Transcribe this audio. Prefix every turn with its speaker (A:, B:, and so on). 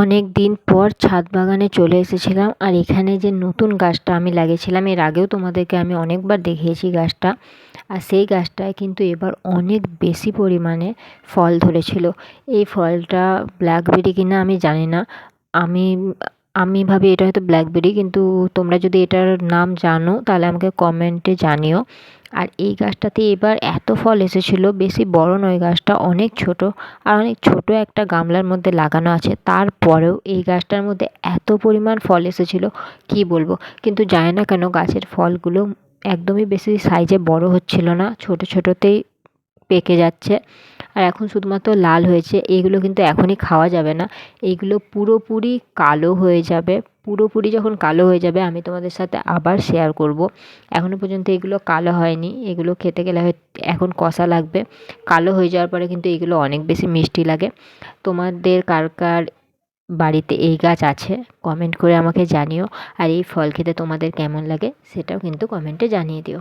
A: অনেক দিন পর ছাদ বাগানে চলে এসেছিলাম। আর এখানে যে নতুন গাছটা আমি লাগিয়েছিলাম, এর আগেও তোমাদেরকে আমি অনেকবার দেখিয়েছি গাছটা। আর সেই গাছটায় কিন্তু এবার অনেক বেশি পরিমাণে ফল ধরেছিল। এই ফলটা ব্ল্যাকবেরি কিনা আমি জানি না। আমি আমি ভাবি এটা হয়তো ব্ল্যাকবেরি, কিন্তু তোমরা যদি এটার নাম জানো তাহলে আমাকে কমেন্টে জানিও। আর এই গাছটাতে এবার এত ফল এসেছিলো, বেশি বড় নয় গাছটা, অনেক ছোট। আর অনেক ছোট একটা গামলার মধ্যে লাগানো আছে, তারপরেও এই গাছটার মধ্যে এত পরিমাণ ফল এসেছিলো কি বলবো। কিন্তু জানি না কেন গাছের ফলগুলো একদমই বেশি সাইজে বড় হচ্ছিল না, ছোট ছোটোতেই পেকে যাচ্ছে। আর এখন শুধুমাত্র লাল হয়েছে, এইগুলো কিন্তু এখনই খাওয়া যাবে না। এইগুলো পুরোপুরি কালো হয়ে যাবে। পুরোপুরি যখন কালো হয়ে যাবে আমি তোমাদের সাথে আবার শেয়ার করব। এখনও পর্যন্ত এগুলো কালো হয়নি, এগুলো খেতে গেলে এখন কষা লাগবে। কালো হয়ে যাওয়ার পরে কিন্তু এগুলো অনেক বেশি মিষ্টি লাগে। তোমাদের কার কার বাড়িতে এই গাছ আছে কমেন্ট করে আমাকে জানিও। আর এই ফল খেতে তোমাদের কেমন লাগে সেটাও কিন্তু কমেন্টে জানিয়ে দিও।